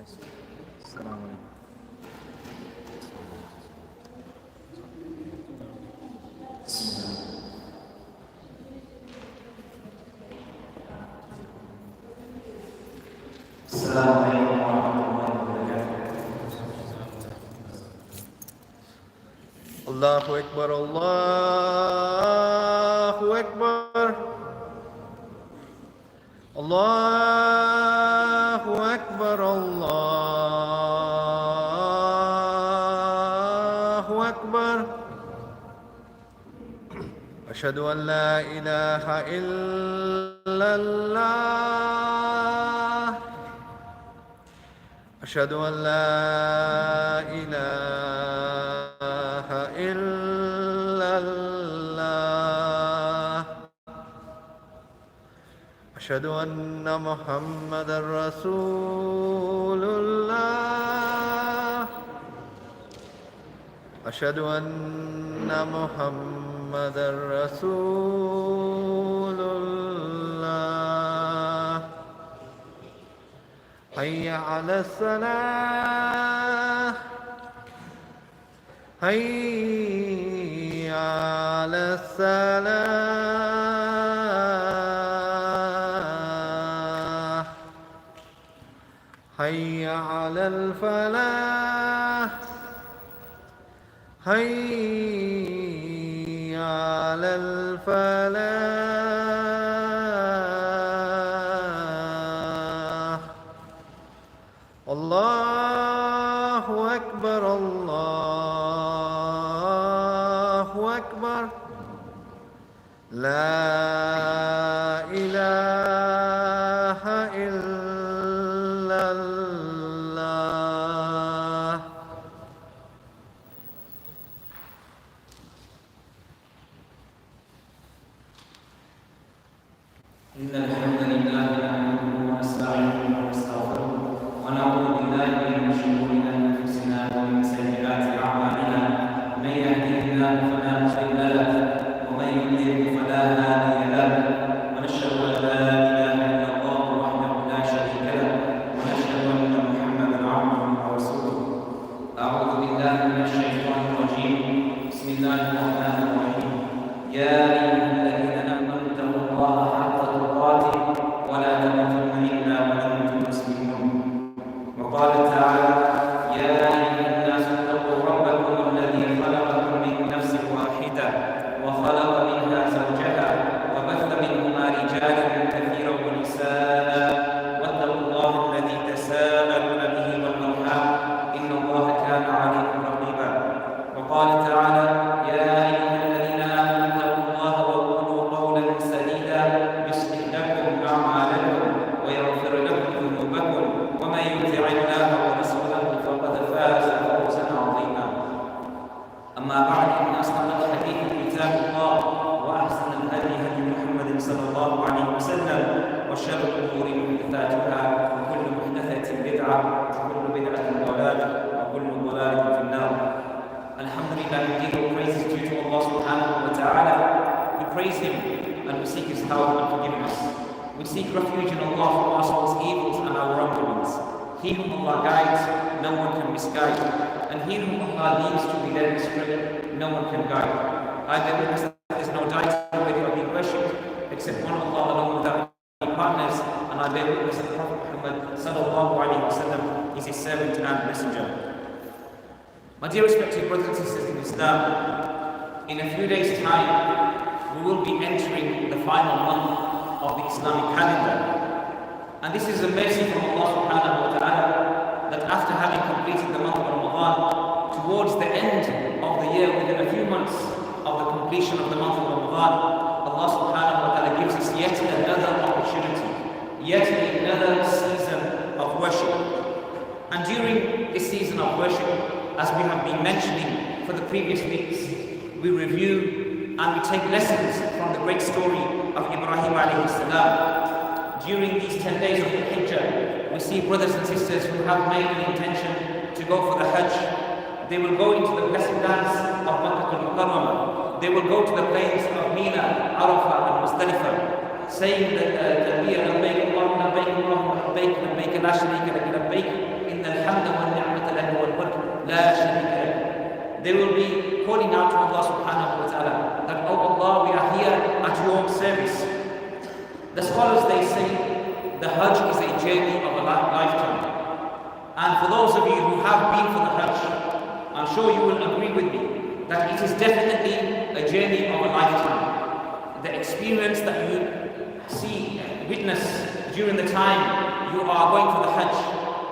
السلام عليكم. السلام عليكم ورحمة الله وبركاته. الله أكبر الله أكبر الله أكبر الله أكبر. أشهد أن لا إله إلا الله. أشهد أن لا إله إلا الله. أشهد أن محمدا رسول الله. أشهد أن محمدا رسول الله. حي على الصلاة حي على الصلاة حي على الفلاح حي على الفلاح. الله أكبر الله أكبر. لا إله إلا الله. إن الحمد لله نحمده ونستعينه ونستغفره ونعوذ بالله من شرور أنفسنا ومن سيئات أعمالنا. من يهده الله فلا مضل له ومن يضلل فلا هادي له. ونشهد أن لا إله إلا الله وحده لا شريك له ونشهد أن محمدا عبده ورسوله. أعوذ بالله من الشيطان الرجيم. بسم الله الرحمن الرحيم. يا أيها الذين آمنوا اتقوا الله حق تقاته ولا تموتن إلا وأنتم مسلمون. وقال تعالى: يا أيها الناس اتقوا ربكم الذي خلقكم من نفس واحدة وخلق منها زوجها وبث منهما رجالا كثيرا ونساء واتقوا الله الذي تساءلون به والأرحام إن الله كان عليكم رقيبا. وقال تعالى: يا أيها الذين آمنوا اتقوا الله وقولوا قولا سديدا يصلح لكم أعمالكم ويغفر لكم ذنوبكم ومن يطع الله ورسوله فقد فاز فوزا عظيما. أما بعد، إن أصدق الحديث كتاب الله وأحسن الهدي هدي محمد صلى الله عليه وسلم وشر الأمور محدثاتها وكل محدثة بدعة وكل بدعة ضلالة وكل ضلالة في النار. Alhamdulillah, indeed all praise is due to Allah subhanahu wa ta'ala. We praise Him and we seek His help and forgiveness. We seek refuge in Allah from ourselves' evils and our wrongdoings. He whom Allah guides, no one can misguide. And he whom Allah leads to be led astray, no one can guide. I bear witness that there is no deity worthy of being worshipped except one Allah alone without any partners. And I bear witness that Prophet Muhammad sallallahu alayhi wa sallam is His servant and messenger. My dear respected brothers and sisters in Islam, in a few days' time, we will be entering the final month of the Islamic calendar. And this is a mercy from Allah subhanahu wa ta'ala that after having completed the month of Ramadan, towards the end of the year, within a few months of the completion of the month of Ramadan, Allah subhanahu wa ta'ala gives us yet another opportunity, yet another season of worship. And during this season of worship, as we have been mentioning for the previous weeks, we review and we take lessons from the great story of Ibrahim alayhi salam. During these 10 days of the Hijjah, we see brothers and sisters who have made an intention to go for the Hajj. They will go into the blessed lands of Makkah al-Mukarramah. They will go to the plains of Mina, Arafah and Muzdalifah, saying that Talbiyah, labbaik Allahumma labbaik Allahumma labbaik labbaik la sharika lak labbaik, in الحمد والنعمة له والملك لا شريك له. They will be calling out to Allah subhanahu wa ta'ala that, oh Allah, we are here at your service. The scholars, they say the Hajj is a journey of a lifetime. And for those of you who have been for the Hajj, I'm sure you will agree with me that it is definitely a journey of a lifetime. The experience that you see, witness during the time you are going for the Hajj,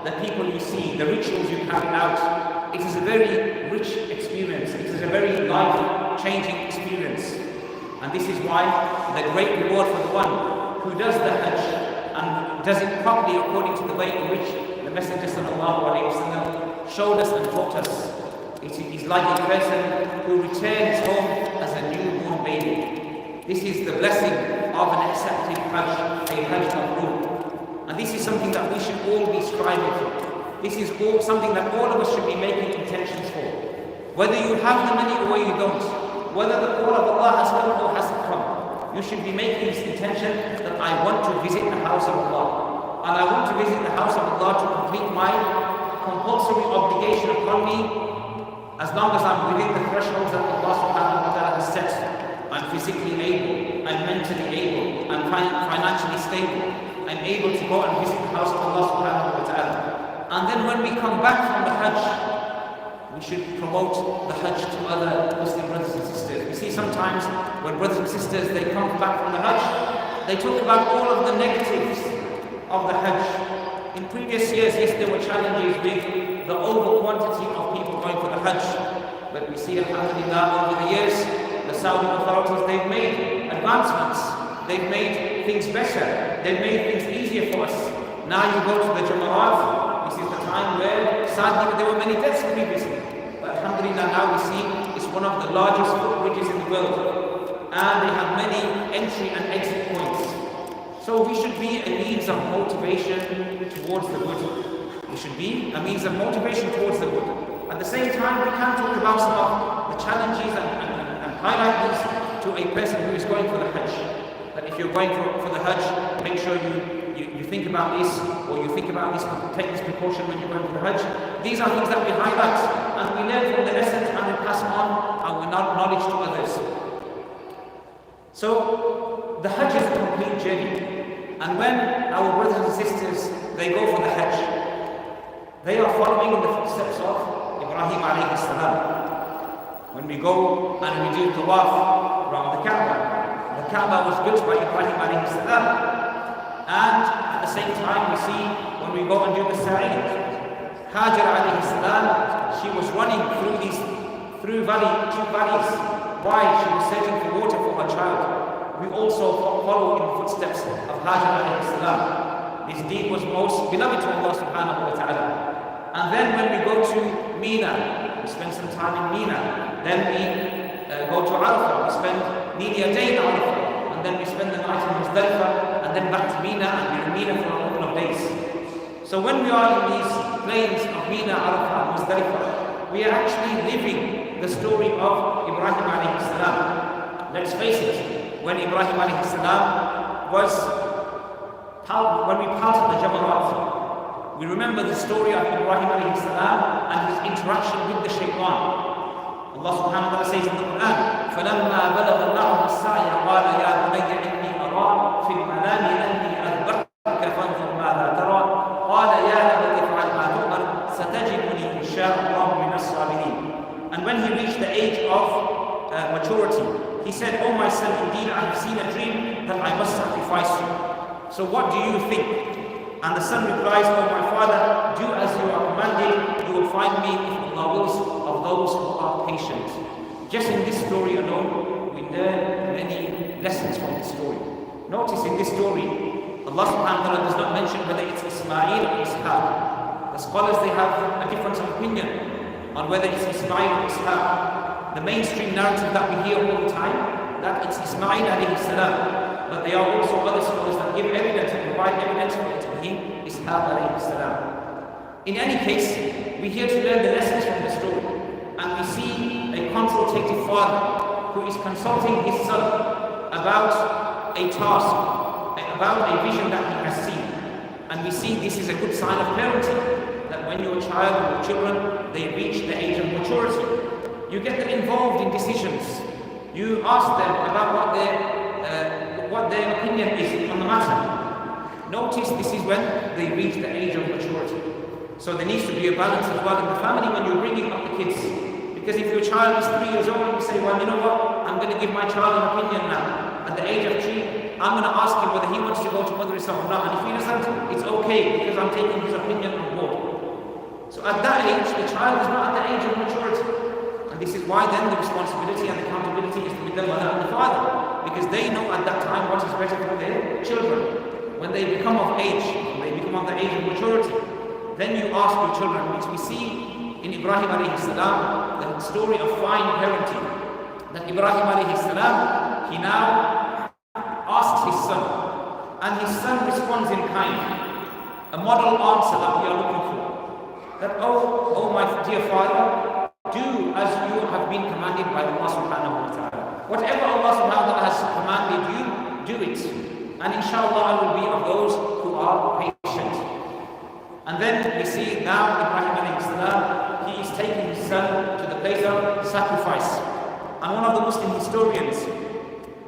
the people you see, the rituals you carry out, it is a very rich experience. It is a very life-changing experience. And this is why the great reward for the one who does the Hajj and does it properly according to the way in which the Messenger sallallahu alaihi wasallam showed us and taught us. It is like a person who returns home as a newborn baby. This is the blessing of an accepted Hajj, a Hajj mabrur. And this is something that we should all be striving for. This is something that all of us should be making intentions for. Whether you have the money or you don't, whether the call of Allah has come or hasn't come, you should be making this intention that I want to visit the house of Allah. And I want to visit the house of Allah to complete my compulsory obligation upon me, as long as I'm within the thresholds that Allah subhanahu wa ta'ala has set. I'm physically able, I'm mentally able, I'm financially stable, I'm able to go and visit the house of Allah subhanahu wa ta'ala. And then when we come back from the Hajj, we should promote the Hajj to other Muslim brothers and sisters. We see sometimes when brothers and sisters, they come back from the Hajj, they talk about all of the negatives of the Hajj. In previous years, yes, there were challenges with the over quantity of people going for the Hajj. But we see, alhamdulillah, over the years, the Saudi authorities, they've made advancements. They've made things better. They've made things easier for us. Now you go to the Jamarat. This is the time where, sadly, there were many deaths previously. But alhamdulillah, now we see it's one of the largest footbridges in the world. And they have many entry and exit points. So we should be a means of motivation towards the good. We should be a means of motivation towards the good. At the same time, we can talk about some of the challenges and highlight these to a person who is going for the Hajj. That if you're going for the Hajj, make sure you think about this, or you think about this, take this precaution when you're going for the Hajj. These are things that we highlight, and we learn from the lessons and we pass on our knowledge to others. So, the Hajj is a complete journey. And when our brothers and sisters, they go for the Hajj, they are following in the footsteps of Ibrahim alayhi salam. When we go and we do tawaf around the Kaaba was built by Ibrahim alayhi salam. And at the same time, we see when we go and do the sa'i, Hajar alayhi salam, she was running through two valleys. Why? She was searching for water for her child. We also follow in the footsteps of Hajar alayhi salam. This deed was most beloved to Allah subhanahu wa ta'ala. And then when we go to Mina, we spend some time in Mina. Then we go to Arafah, we spend nearly a day in Arafah. And then we spend the night in Muzdalifah, and then back to Mina, and we're in Mina for a couple of days. So when we are in these plains of Mina, Arafah, and Muzdalifah, we are actually living the story of Ibrahim alayhi salam. Let's face it, when Ibrahim alayhi salam when we parted the Jamarat, we remember the story of Ibrahim alayhi salam and his interaction with the shaitan. Allah subhanahu wa ta'ala says in the Quran, فَلَمَّا بَلَغَ مَعَهُ السَّعْيَ قَالَ يَا بُنَيَّ إِنِّي أَرَى فِي الْمَنَامِ أَنِّي أَذْبَحُكَ فَانظُرْ مَاذَا تَرَى قَالَ يَا أَبَتِ افْعَلْ مَا تُؤْمَرُ سَتَجِدُنِي إِنْ شَاءَ اللَّهُ مِنَ الصَّابِرِينَ. And when he reached the age of maturity, he said, "Oh my son, indeed I have seen a dream that I must sacrifice you. So what do you think?" And the son replies, "Oh my father, do as you are commanded. You will find me, if Allah wills, of those who are patient." Just in this story alone, we learn many lessons from this story. Notice in this story, Allah subhanahu wa ta'ala does not mention whether it's Ismail or Ishaq. The scholars, they have a difference of opinion on whether it's Ismail or Ishaq. The mainstream narrative that we hear all the time, that it's Ismail alayhi salam. But there are also other scholars that give evidence and provide evidence for it to be Ishaq alayhi salam. In any case, we're here to learn the lessons from the story. And we see a consultative father who is consulting his son about a task, about a vision that he has seen. And we see this is a good sign of parenting. that when your child or your children, they reach the age of maturity, you get them involved in decisions. You ask them about what their opinion is on the matter. Notice this is when they reach the age of maturity. So there needs to be a balance as well in the family when you're bringing up the kids. Because if your child is 3 years old and you say, well, you know what, I'm going to give my child an opinion now. At the age of 3, I'm going to ask him whether he wants to go to madrasa or not. And if he doesn't, it's okay because I'm taking his opinion on board. So at that age, the child is not at the age of maturity. And this is why then the responsibility and accountability is with the mother and the father. Because they know at that time what is better for their children. When they become of age, when they become of the age of maturity, then you ask your children, which we see in Ibrahim alayhi salam, the story of fine parenting. That Ibrahim alayhi salam, he now asks his son, and his son responds in kind. A model answer that we are looking for. That, oh my dear father, do as you have been commanded by Allah subhanahu wa ta'ala. Whatever Allah subhanahu wa ta'ala has commanded you, do it. And inshallah I will be of those who are patient. And then we see now Ibrahim alayhi salam, he is taking his son to the place of sacrifice. And one of the Muslim historians,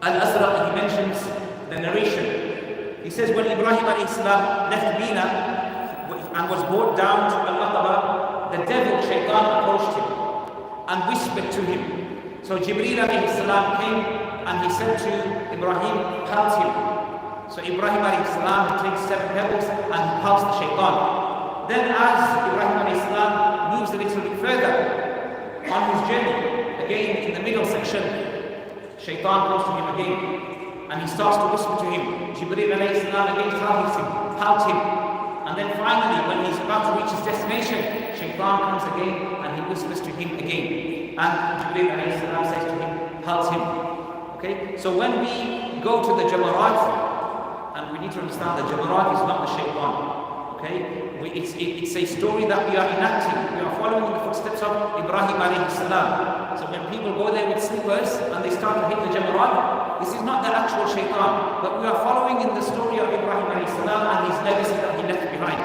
Al-Azraq, he mentions the narration. He says when Ibrahim alayhi salam left Mina and was brought down to Al-Aqaba, the devil, Shaitan, approached him and whispered to him. So Jibreel alayhi salam came and he said to Ibrahim, pelt him. So Ibrahim alayhi salam takes 7 pebbles and he pelts the Shaitan. Then as Ibrahim alayhi salam moves a little bit further on his journey, again in the middle section, Shaitan goes to him again and he starts to whisper to him. Jibreel alayhi salam again tells him, pelt him. And then finally, when he's about to reach his destination, Shaitan comes again and he whispers to him again. And Jibreel alayhi salam says to him, pelt him. Okay? So when we go to the Jamarat, and we need to understand that Jamarat is not the Shaitan. Okay? It's a story that we are enacting. We are following in the footsteps of Ibrahim alayhi salam. So when people go there with slippers and they start to hit the Jamarat, this is not the actual Shaitan, but we are following in the story of Ibrahim alayhi salam and his legacy that he left behind.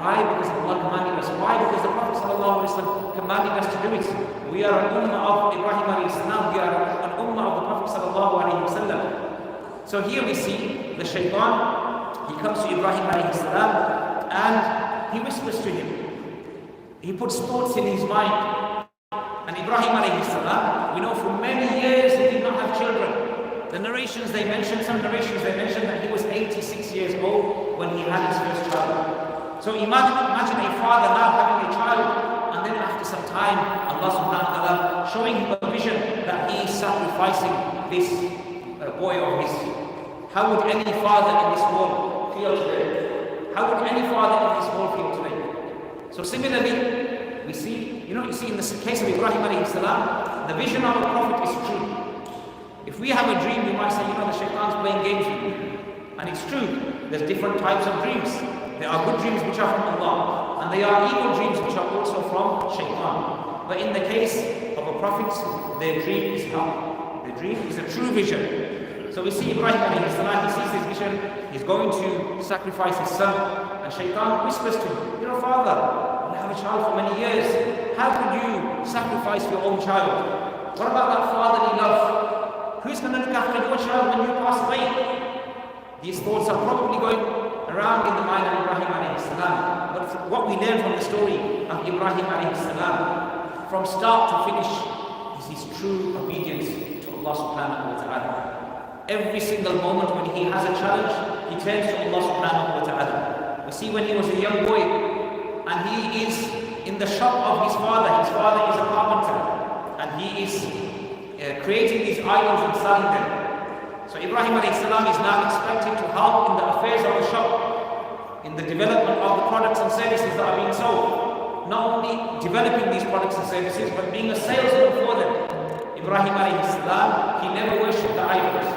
Why? Because Allah commanded us. Why? Because the Prophet ﷺ commanded us to do it. We are an ummah of Ibrahim alayhi salam. We are an ummah of the Prophet ﷺ. So here we see the Shaitan. He comes to Ibrahim alayhi salam and he whispers to him. He puts thoughts in his mind. And Ibrahim alayhi salam, we know for many years he did not have children. The narrations they mention, some narrations they mention that he was 86 years old when he had his first child. So imagine a father now having a child, and then after some time, Allah subhanahu wa ta'ala showing him a vision that he is sacrificing this boy of his. How would any father in this world feel today? How would any father in this world feel today? So similarly, we see in the case of Ibrahim alayhi salam, the vision of a prophet is true. If we have a dream, we might say, the Shaitan's playing games with you. And it's true. There's different types of dreams. There are good dreams which are from Allah, and there are evil dreams which are also from Shaitan. But in the case of a prophet, their dream is haq. Their dream is a true vision. So we see Ibrahim alayhi salam, he sees this vision, he's going to sacrifice his son, and Shaitan whispers to him, father, you have a child for many years. How could you sacrifice your own child? What about that fatherly love? Who's going to look after your child when you pass away? These thoughts are probably going around in the mind of Ibrahim alayhi salam. But what we learn from the story of Ibrahim alayhi salam, from start to finish, is his true obedience to Allah subhanahu wa ta'ala. Every single moment when he has a challenge, he turns to Allah subhanahu wa ta'ala. We see when he was a young boy, and he is in the shop of his father is a carpenter, and he is creating these idols and selling them. So Ibrahim alayhi salam is now expected to help in the affairs of the shop, in the development of the products and services that are being sold. Not only developing these products and services, but being a salesman for them. Ibrahim alayhi salam, he never worshipped the idols.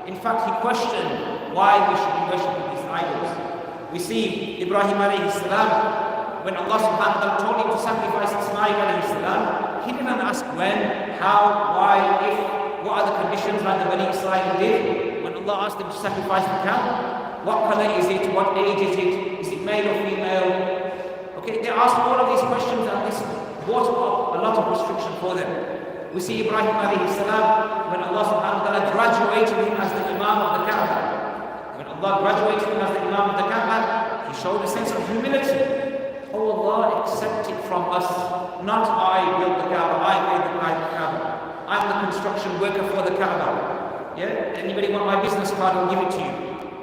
In fact, he questioned why we should be worshipping these idols. We see Ibrahim alayhi salam, when Allah subhanahu wa ta'ala told him to sacrifice Ismail alayhi salam, he didn't ask when, how, why, if, what are the conditions like the Bani Israel did. When Allah asked them to sacrifice the cow, what color is it, what age is it male or female? Okay, there asked all of these questions, and this brought up a lot of restriction for them. We see Ibrahim alayhi salam, when Allah subhanahu wa ta'ala graduated him as the Imam of the Kaaba. When Allah graduated him as the Imam of the Kaaba, He showed a sense of humility. Oh Allah, accept it from us. Not I built the Kaaba, I made the Kaaba. I'm the construction worker for the Kaaba. Yeah? Anybody want my business card, I'll give it to you.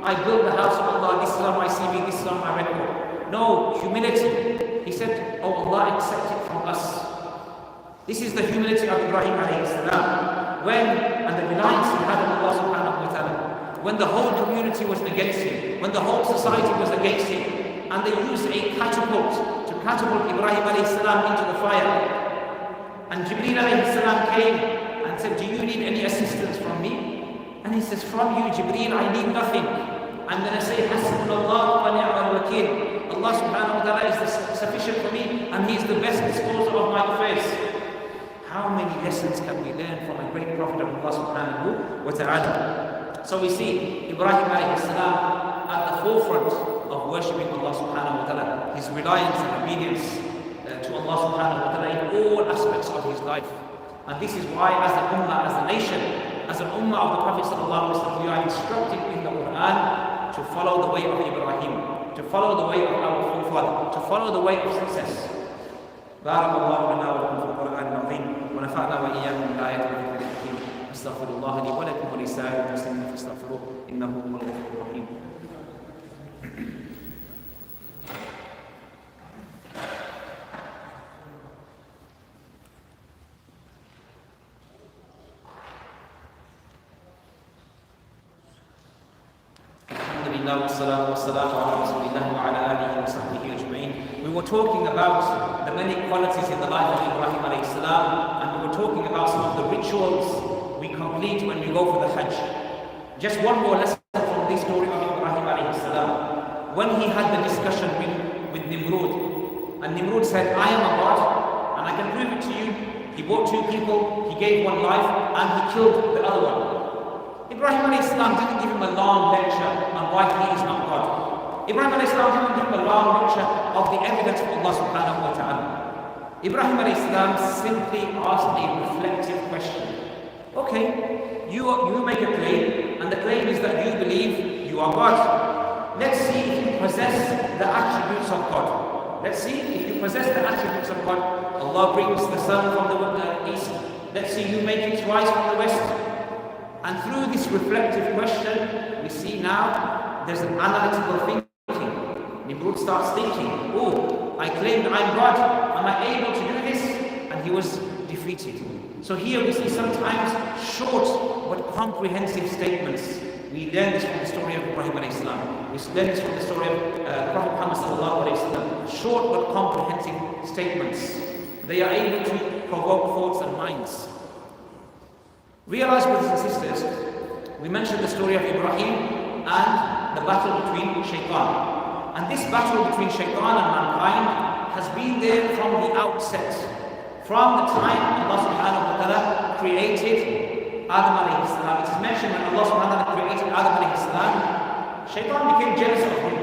I built the house of Allah, this is on my CV, this is on my record. No, humility. He said, oh Allah, accept it from us. This is the humility of Ibrahim alayhi salam. And the reliance he had on Allah subhanahu wa ta'ala. When the whole community was against him, when the whole society was against him, and they used a catapult to catapult Ibrahim alayhi salam into the fire. And Jibreel alayhi salam came and said, do you need any assistance from me? And he says, from you Jibreel, I need nothing. I'm going to say, Hasbunallah wa ni'mal wakeel. Allah subhanahu wa ta'ala is sufficient for me, and He is the best disposer of my affairs. How many lessons can we learn from a great prophet of Allah subhanahu wa ta'ala? So we see Ibrahim alayhi salam at the forefront of worshipping Allah subhanahu wa ta'ala, his reliance and obedience to Allah subhanahu wa ta'ala in all aspects of his life. And this is why as a ummah, as a nation, as an ummah of the Prophet sallallahu alaihi wasallam, we are instructed in the Quran to follow the way of Ibrahim, to follow the way of our forefather, to follow the way of success. بارك الله لنا ولكم في القرآن العظيم ونفعنا وإياكم بالآيات والذكر الحكيم. أستغفر الله لي ولكم ولسائر المسلمين فاستغفروه إنه هو الغفور الرحيم. We were talking about the many qualities in the life of Ibrahim alayhi salam, and we were talking about some of the rituals we complete when we go for the Hajj. Just one more lesson from this story of Ibrahim alayhi salam. When he had the discussion with Nimrud, and Nimrud said, I am a god, and I can prove it to you. He brought two people, he gave one life, and he killed the other one. Ibrahim alayhi salam didn't give him a long lecture on why he is not God. Ibrahim alayhi salam didn't give him a long lecture of the evidence of Allah subhanahu wa ta'ala. Ibrahim alayhi salam simply asked a reflective question. Okay, you make a claim, and the claim is that you believe you are God. Let's see if you possess the attributes of God. Let's see if you possess the attributes of God. Allah brings the sun from the east. Let's see you make it rise from the west. And through this reflective question, we see now there's an analytical thinking. Nimrud starts thinking, oh, I claimed I'm God. Am I able to do this? And he was defeated. So here we see sometimes short but comprehensive statements. We learn this from the story of Ibrahim alayhi salam. We learn this from the story of Prophet Muhammad sallallahu alayhi wasallam. Short but comprehensive statements. They are able to provoke thoughts and minds. Realize, brothers and sisters, we mentioned the story of Ibrahim and the battle between Shaitan. And this battle between Shaitan and mankind has been there from the outset. From the time Allah subhanahu wa ta'ala created Adam alayhi salam. It is mentioned when Allah subhanahu wa ta'ala created Adam alayhi salam, Shaitan became jealous of him.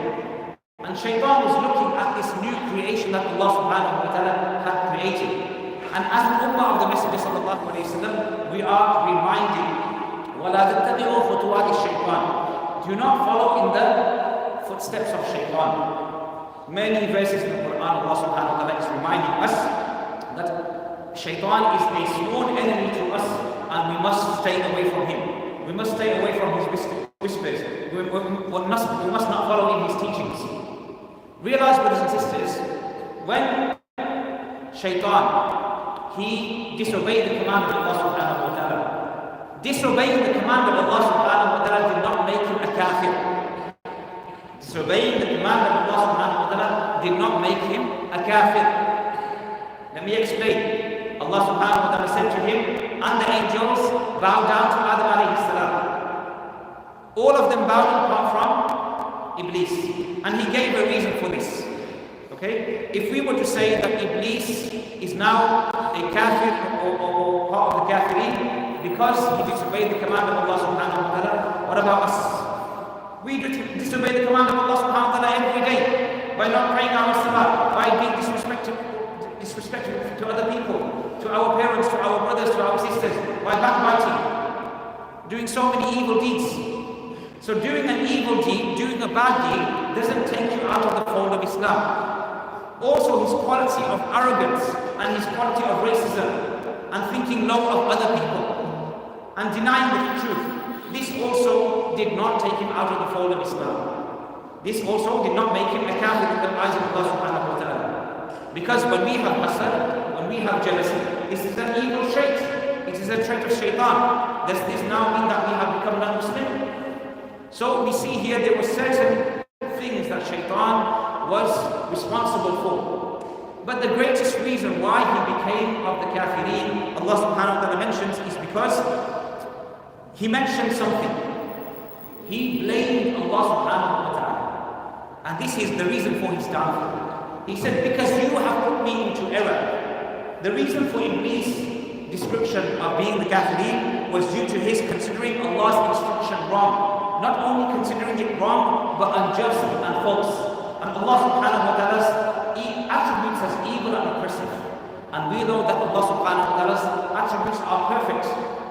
And Shaitan was looking at this new creation that Allah subhanahu wa ta'ala had created. And as an ummah of the Messenger sallallahu alayhi wa sallam, we are reminded, وَلَا تَتَّبِعُوا خُطُوَاتِ الشَّيْطَانِ. Do not follow in the footsteps of Shaitan. Many verses in the Quran, Allah subhanahu wa ta'ala is reminding us that Shaitan is a sworn enemy to us, and we must stay away from him. We must stay away from his whispers. We must not follow in his teachings. Realize, brothers and sisters, when Shaitan, he disobeyed the command of Allah subhanahu wa ta'ala. Disobeying the command of Allah subhanahu wa ta'ala did not make him a kafir. Disobeying the command of Allah subhanahu wa ta'ala did not make him a kafir. Let me explain. Allah subhanahu wa ta'ala said to him, and the angels bowed down to Adam alayhi salam. All of them bowed apart from Iblis. And he gave a reason for this. Okay? If we were to say that Iblis is now a kafir or part of the kafirin because he disobeyed the command of Allah subhanahu wa ta'ala, what about us? We disobey the command of Allah subhanahu wa ta'ala every day by not praying our salah, by being disrespectful disrespectful to other people, to our parents, to our brothers, to our sisters, by backbiting, doing so many evil deeds. So doing an evil deed, doing a bad deed, doesn't take you out of the fold of Islam. Also his quality of arrogance and his quality of racism and thinking low of other people and denying the truth, this also did not take him out of the fold of Islam. This also did not make him a kafir in the eyes of Allah subhanahu wa ta'ala. Because when we have hasad, when we have jealousy, this is an evil trait. It is a trait of shaitan. Does this now mean that we have become non-Muslim? So we see here there were certain things that shaitan was responsible for. But the greatest reason why he became of the kafirin, Allah subhanahu wa ta'ala mentions, is because he mentioned something. He blamed Allah subhanahu wa ta'ala. And this is the reason for his downfall. He said, because you have put me into error. The reason for Iblis' description of being the kafirin was due to his considering Allah's instruction wrong. Not only considering it wrong, but unjust and false. And Allah subhanahu wa ta'ala's attributes as evil and oppressive. And we know that Allah subhanahu wa ta'ala's attributes are perfect.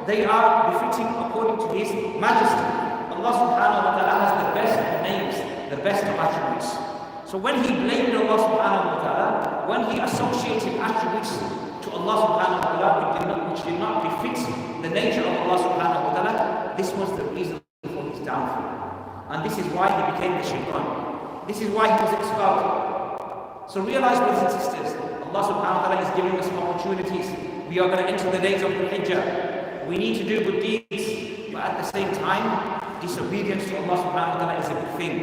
They are befitting according to His majesty. Allah subhanahu wa ta'ala has the best names, the best of attributes. So when he blamed Allah subhanahu wa ta'ala, when he associated attributes to Allah subhanahu wa ta'ala which did not befit the nature of Allah subhanahu wa ta'ala, this was the reason for his downfall. And this is why he became the shaitan. This is why he was expelled. So realize, brothers and sisters, Allah subhanahu wa ta'ala is giving us opportunities. We are going to enter the days of the Hijjah. We need to do good deeds, but at the same time, disobedience to Allah subhanahu wa ta'ala is a good thing.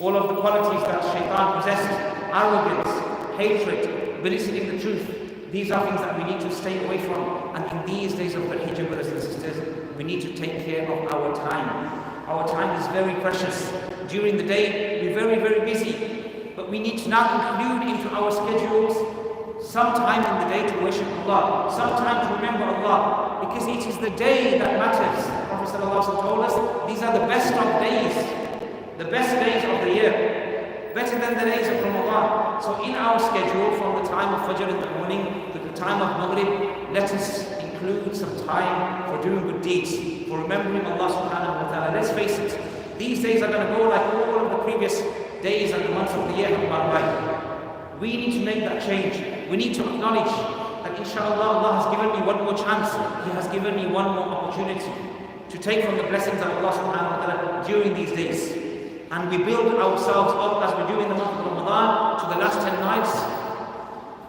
All of the qualities that shaitan possessed, arrogance, hatred, belittling the truth, these are things that we need to stay away from. And in these days of the Hijjah, brothers and sisters, we need to take care of our time. Our time is very precious. During the day, we're very, very busy. But we need to now include into our schedules some time in the day to worship Allah, some time to remember Allah, because it is the day that matters. The Prophet ﷺ told us, these are the best of days, the best days of the year, better than the days of Ramadan. So in our schedule, from the time of Fajr in the morning to the time of Maghrib, let us include some time for doing good deeds, for remembering Allah subhanahu wa ta'ala. Let's face it, these days are going to go like all of the previous days and the months of the year have gone by. We need to make that change. We need to acknowledge that inshallah Allah has given me one more chance. He has given me one more opportunity to take from the blessings of Allah subhanahu wa ta'ala during these days. And we build ourselves up as we do in the month of Ramadan to the last 10 nights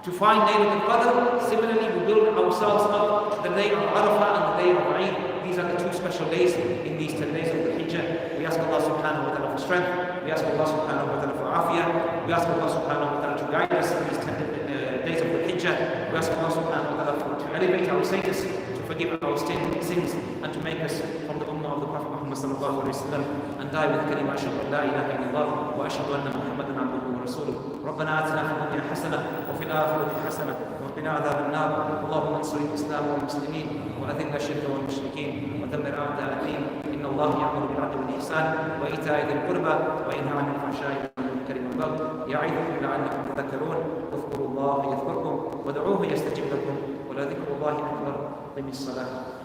to find Laylatul Qadr. Similarly, we build ourselves up to the day of Arafah and the day of Eid. These are the two special days in these 10 days of the Hijjah. We ask Allah subhanahu wa ta'ala for strength. We ask Allah subhanahu wa ta'ala for afiyah. We ask Allah subhanahu wa ta'ala to guide us in these 10 days of the Hijjah. We ask Allah subhanahu wa ta'ala to elevate our status, to forgive our sins, and to make us from the ummah of the Prophet Muhammad sallallahu alayhi wa sallam, and die with kalima ashhadu an la ilaha illallah wa ashhadu anna Muhammadan abduhu wa rasuluh. ربنا آتنا في الدنيا حسنة وفي الآخرة حسنة وقنا عذاب النار. اللهم انصر الإسلام والمسلمين وأذل الشرك والمشركين ودمر أعداء الدين. إن الله يأمر بالعدل والإحسان وإيتاء ذي القربى وينهى عن الفحشاء والمنكر والبغي يعظكم لعلكم تذكرون. اذكروا الله يذكركم وادعوه يستجب لكم ولذكر الله أكبر. قم الصلاة.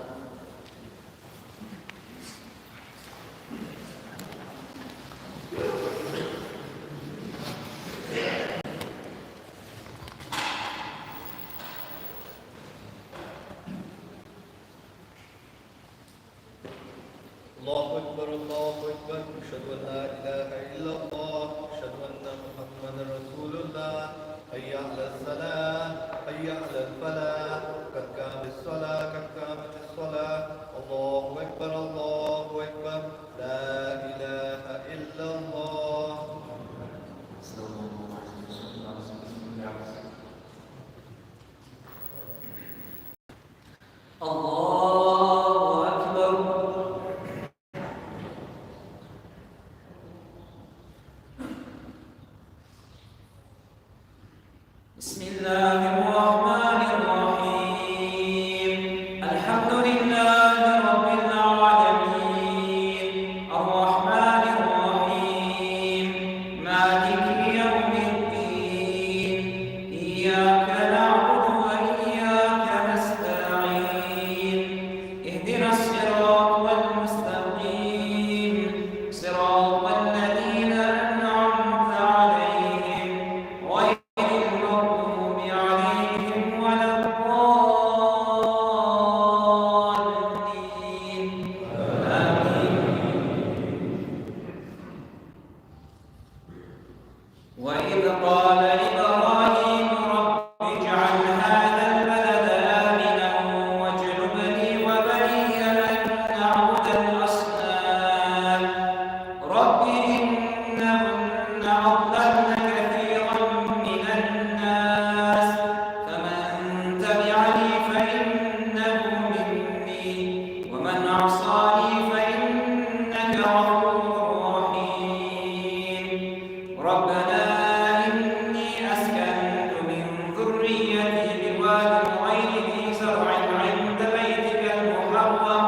الله أكبر الله أكبر أشهد أن لا إله إلا الله أشهد أن محمدا رسول الله حي على الصلاة حي على الفلاح قد قامت الصلاة قد قامت الصلاة الله أكبر الله أكبر لا إله إلا الله. الله أكبر. وإذ قال إبراهيم رب اجعل هذا البلد آمنا واجنبني وبني أن نعبد الأصنام رب إنهن أضللن كثيرا من الناس فمن تبعني فإنه مني ومن عصاني فإنك غفور رحيم ربنا إني أسكنت من ذريتي بواد غير ذي زرع عند بيتك المحرم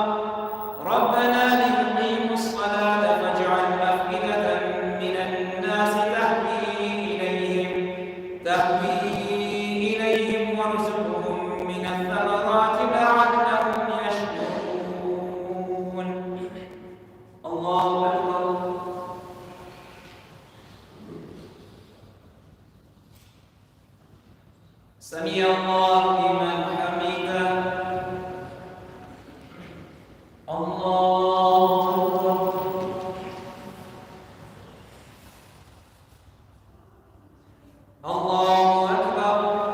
ربنا ليقيموا الصلاة فاجعل أفئدة من الناس تهوي إليهم وارزقهم من الثمرات لعلهم يشكرون الله أكبر سمع الله لمن حمده الله أكبر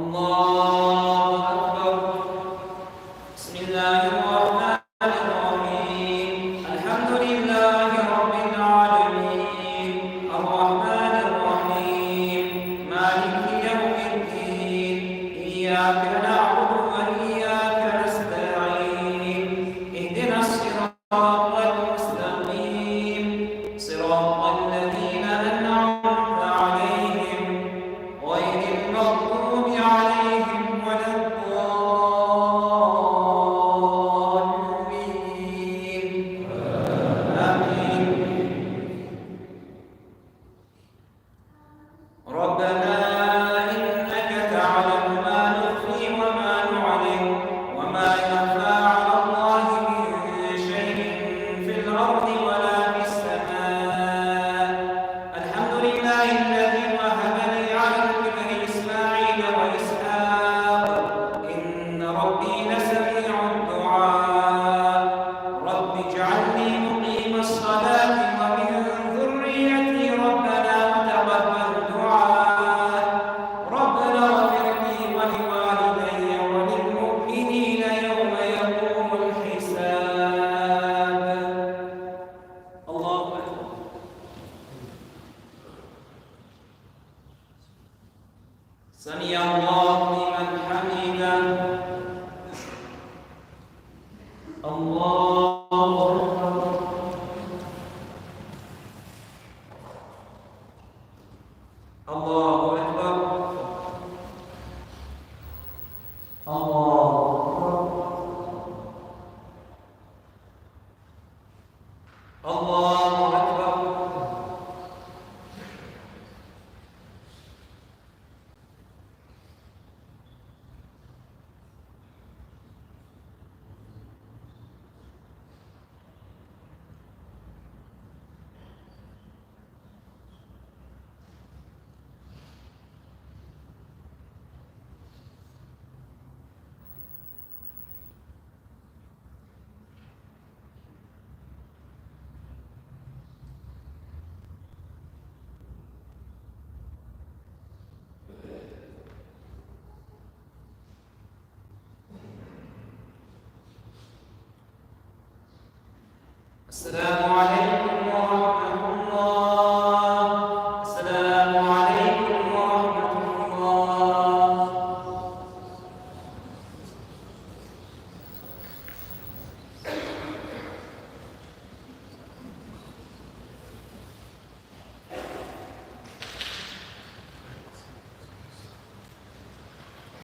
الله أكبر بسم الله الرحمن الرحيم الحمد لله رب العالمين الرحمن الرحيم مالك يوم الدين إياك نعبد وإياك نستعين اهدنا الصراط المستقيم صراط الذين أنعمت عليهم غير المغضوب عليهم ولا الضالين آمين ربنا إنك تعلم ما نخفي وما نعلن وما يخفى على الله من شيء في الأرض ولا في السماء الحمد لله الذي وهب لي على الكبر إسماعيل وإسحاق إن ربي لسميع الدعاء رب اجعلني مقيم الصلاة ومن ذريتي ربنا وتقبل دعاء ربنا اغفر لي ولوالدي وللمؤمنين يوم يقوم الحساب الله أكبر سمع الله لمن حمده الله أكبر الله أكبر الله أكبر الله أكبر السلام عليكم